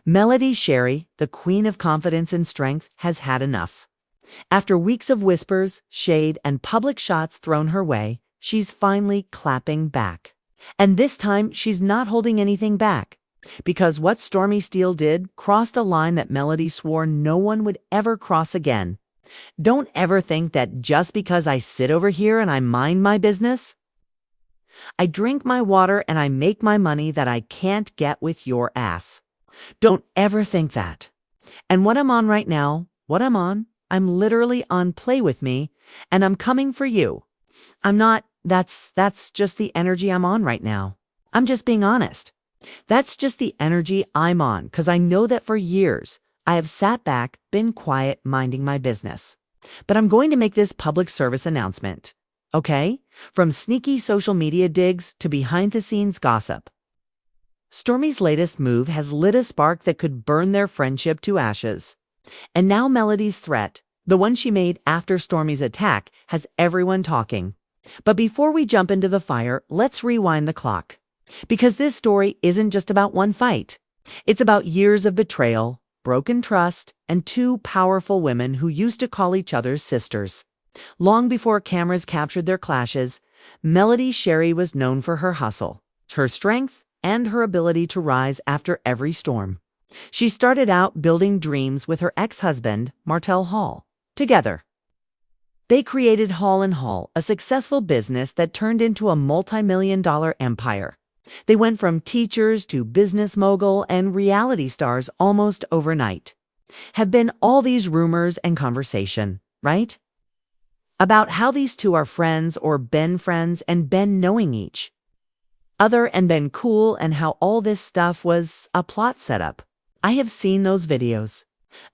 Melody Shari, the queen of confidence and strength, has had enough. After weeks of whispers, shade, and public shots thrown her way, she's finally clapping back. And this time, she's not holding anything back. Because what Stormi Steele did crossed a line that Melody swore no one would ever cross again. Don't ever think that just because I sit over here and I mind my business, I drink my water and I make my money that I can't get with your ass. Don't ever think that. And what I'm on right now, I'm literally on Play With Me, and I'm coming for you. I'm not, that's just the energy I'm on right now. I'm just being honest. That's just the energy I'm on, because I know that for years, I have sat back, been quiet, minding my business. But I'm going to make this public service announcement. Okay? From sneaky social media digs to behind-the-scenes gossip. Stormi's latest move has lit a spark that could burn their friendship to ashes. And now Melody's threat, the one she made after Stormi's attack, has everyone talking. But before we jump into the fire, let's rewind the clock. Because this story isn't just about one fight. It's about years of betrayal, broken trust, and two powerful women who used to call each other sisters. Long before cameras captured their clashes, Melody Shari was known for her hustle, her strength, and her ability to rise after every storm. She started out building dreams with her ex-husband, Martell Hall, together. They created Hall & Hall, a successful business that turned into a multi-million-dollar empire. They went from teachers to business mogul and reality stars almost overnight. Have been all these rumors and conversation, right? About how these two are friends or been friends and been knowing each other and been cool, and how all this stuff was a plot setup. I have seen those videos.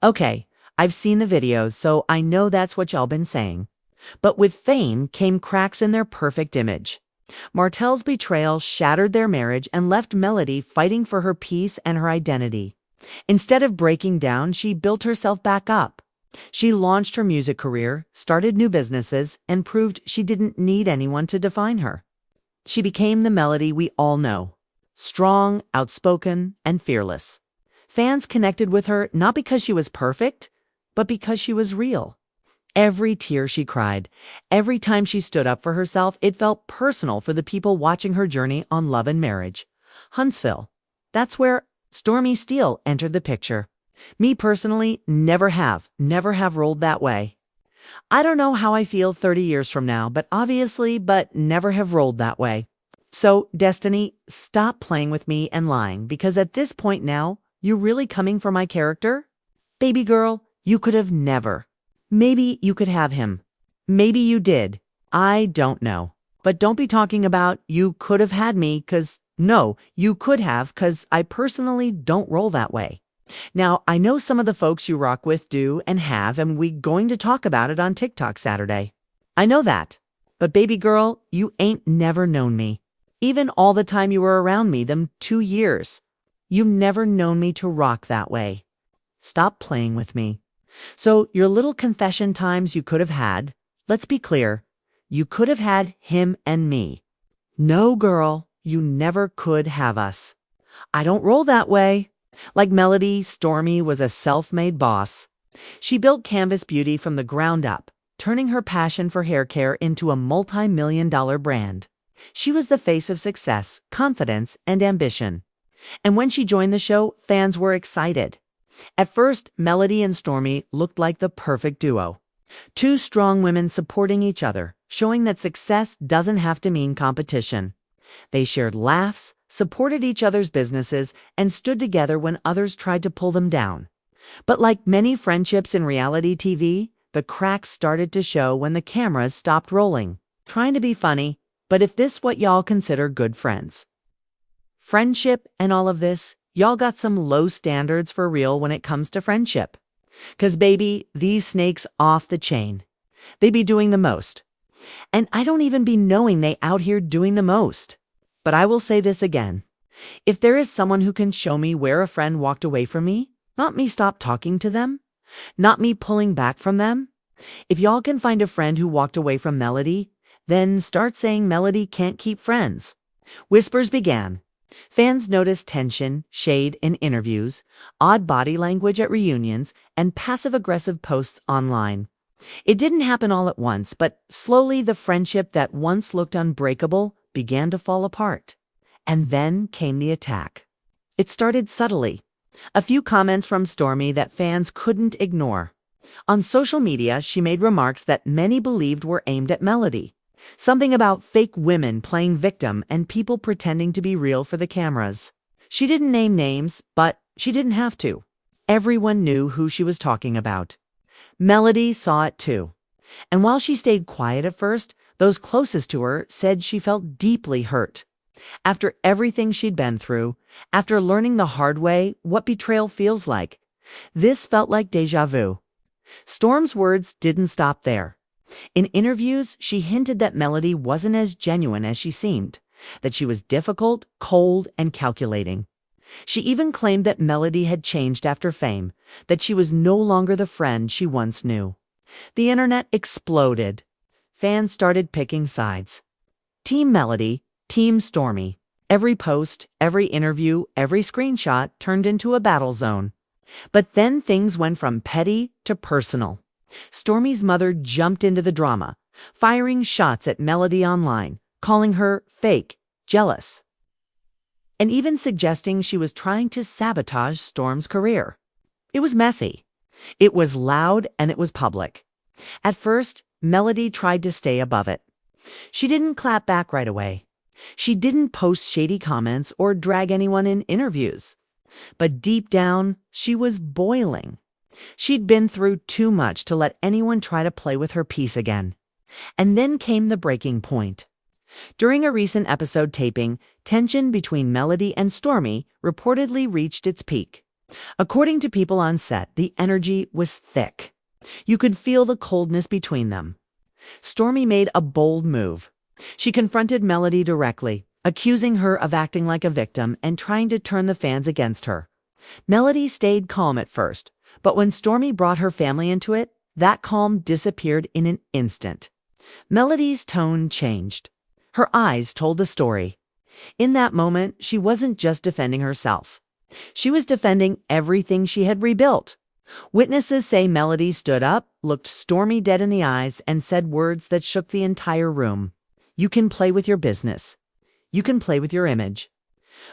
Okay, I've seen the videos, so I know that's what y'all been saying. But with fame came cracks in their perfect image. Martell's betrayal shattered their marriage and left Melody fighting for her peace and her identity. Instead of breaking down, she built herself back up. She launched her music career, started new businesses, and proved she didn't need anyone to define her. She became the Melody we all know. Strong, outspoken, and fearless. Fans connected with her not because she was perfect, but because she was real. Every tear she cried, every time she stood up for herself, it felt personal for the people watching her journey on love and marriage. Huntsville. That's where Stormi Steele entered the picture. Me personally, never have rolled that way. I don't know how I feel 30 years from now, but never have rolled that way. So, Destiny, stop playing with me and lying, because at this point now, you really coming for my character? Baby girl, you could have never. Maybe you could have him. Maybe you did. I don't know. But don't be talking about you could have had me, because no, you could have, because I personally don't roll that way. Now, I know some of the folks you rock with do and have, and we going to talk about it on TikTok Saturday. I know that. But baby girl, you ain't never known me. Even all the time you were around me, them 2 years. You've never known me to rock that way. Stop playing with me. So your little confession times you could have had, let's be clear, you could have had him and me. No, girl, you never could have us. I don't roll that way. Like Melody, Stormi was a self-made boss. She built Canvas Beauty from the ground up, turning her passion for hair care into a multi-million-dollar brand. She was the face of success, confidence, and ambition. And when she joined the show, fans were excited. At first, Melody and Stormi looked like the perfect duo. Two strong women supporting each other, showing that success doesn't have to mean competition. They shared laughs, supported each other's businesses, and stood together when others tried to pull them down. But like many friendships in reality TV, the cracks started to show when the cameras stopped rolling. Trying to be funny, but if this what y'all consider good friends. Friendship and all of this, y'all got some low standards for real when it comes to friendship. 'Cause baby, these snakes off the chain. They be doing the most. And I don't even be knowing they out here doing the most. But I will say this again. If there is someone who can show me where a friend walked away from me, not me stop talking to them, not me pulling back from them. If y'all can find a friend who walked away from Melody, then start saying Melody can't keep friends. Whispers began. Fans noticed tension, shade in interviews, odd body language at reunions, and passive-aggressive posts online. It didn't happen all at once, but slowly the friendship that once looked unbreakable began to fall apart. And then came the attack. It started subtly. A few comments from Stormi that fans couldn't ignore. On social media, she made remarks that many believed were aimed at Melody. Something about fake women playing victim and people pretending to be real for the cameras. She didn't name names, but she didn't have to. Everyone knew who she was talking about. Melody saw it too. And while she stayed quiet at first, those closest to her said she felt deeply hurt. After everything she'd been through, after learning the hard way what betrayal feels like, this felt like déjà vu. Storm's words didn't stop there. In interviews, she hinted that Melody wasn't as genuine as she seemed, that she was difficult, cold, and calculating. She even claimed that Melody had changed after fame, that she was no longer the friend she once knew. The internet exploded. Fans started picking sides. Team Melody, Team Stormi. Every post, every interview, every screenshot turned into a battle zone. But then things went from petty to personal. Stormi's mother jumped into the drama, firing shots at Melody online, calling her fake, jealous, and even suggesting she was trying to sabotage Storm's career. It was messy. It was loud, and it was public. At first, Melody tried to stay above it. She didn't clap back right away. She didn't post shady comments or drag anyone in interviews. But deep down, she was boiling. She'd been through too much to let anyone try to play with her peace again. And then came the breaking point. During a recent episode taping, tension between Melody and Stormi reportedly reached its peak. According to people on set, the energy was thick. You could feel the coldness between them. Stormi made a bold move. She confronted Melody directly, accusing her of acting like a victim and trying to turn the fans against her. Melody stayed calm at first, but when Stormi brought her family into it, that calm disappeared in an instant. Melody's tone changed. Her eyes told the story. In that moment, she wasn't just defending herself. She was defending everything she had rebuilt. Witnesses say Melody stood up, looked Stormi dead in the eyes, and said words that shook the entire room. "You can play with your business. You can play with your image.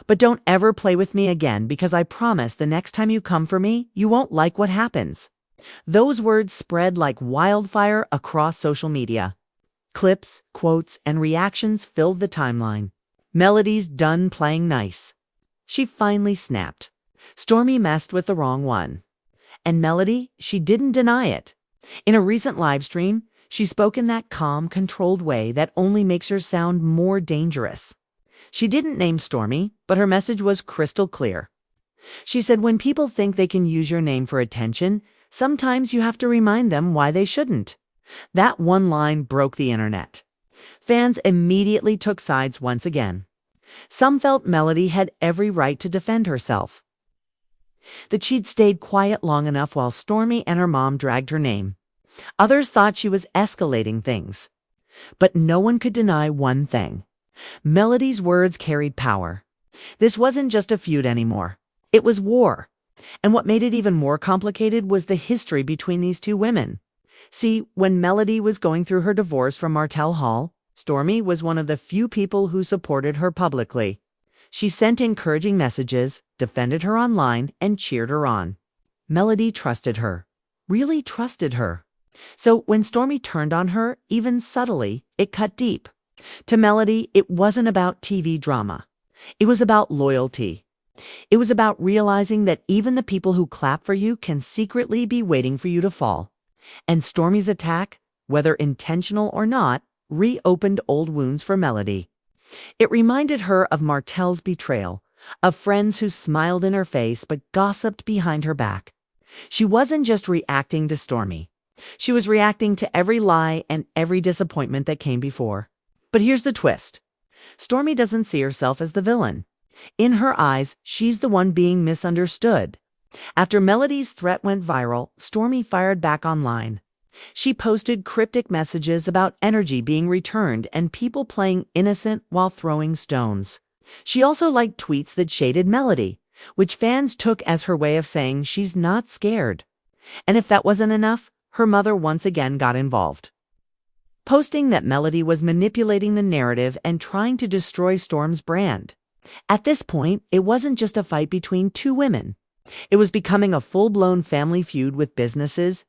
But don't ever play with me again, because I promise the next time you come for me, you won't like what happens." Those words spread like wildfire across social media. Clips, quotes, and reactions filled the timeline. Melody's done playing nice. She finally snapped. Stormi messed with the wrong one. And Melody, she didn't deny it. In a recent live stream, she spoke in that calm, controlled way that only makes her sound more dangerous. She didn't name Stormi, but her message was crystal clear. She said, when people think they can use your name for attention, sometimes you have to remind them why they shouldn't. That one line broke the internet. Fans immediately took sides once again. Some felt Melody had every right to defend herself, that she'd stayed quiet long enough while Stormi and her mom dragged her name. Others thought she was escalating things. But no one could deny one thing. Melody's words carried power. This wasn't just a feud anymore. It was war. And what made it even more complicated was the history between these two women. See, when Melody was going through her divorce from Martell, Stormi was one of the few people who supported her publicly. She sent encouraging messages, defended her online, and cheered her on. Melody trusted her, really trusted her. So when Stormi turned on her, even subtly, it cut deep. To Melody, it wasn't about TV drama. It was about loyalty. It was about realizing that even the people who clap for you can secretly be waiting for you to fall. And Stormi's attack, whether intentional or not, reopened old wounds for Melody. It reminded her of Martell's betrayal, of friends who smiled in her face but gossiped behind her back. She wasn't just reacting to Stormi. She was reacting to every lie and every disappointment that came before. But here's the twist. Stormi doesn't see herself as the villain. In her eyes, she's the one being misunderstood. After Melody's threat went viral, Stormi fired back online. She posted cryptic messages about energy being returned and people playing innocent while throwing stones. She also liked tweets that shaded Melody, which fans took as her way of saying she's not scared. And if that wasn't enough, her mother once again got involved, posting that Melody was manipulating the narrative and trying to destroy Storm's brand. At this point, it wasn't just a fight between two women. It was becoming a full-blown family feud with businesses,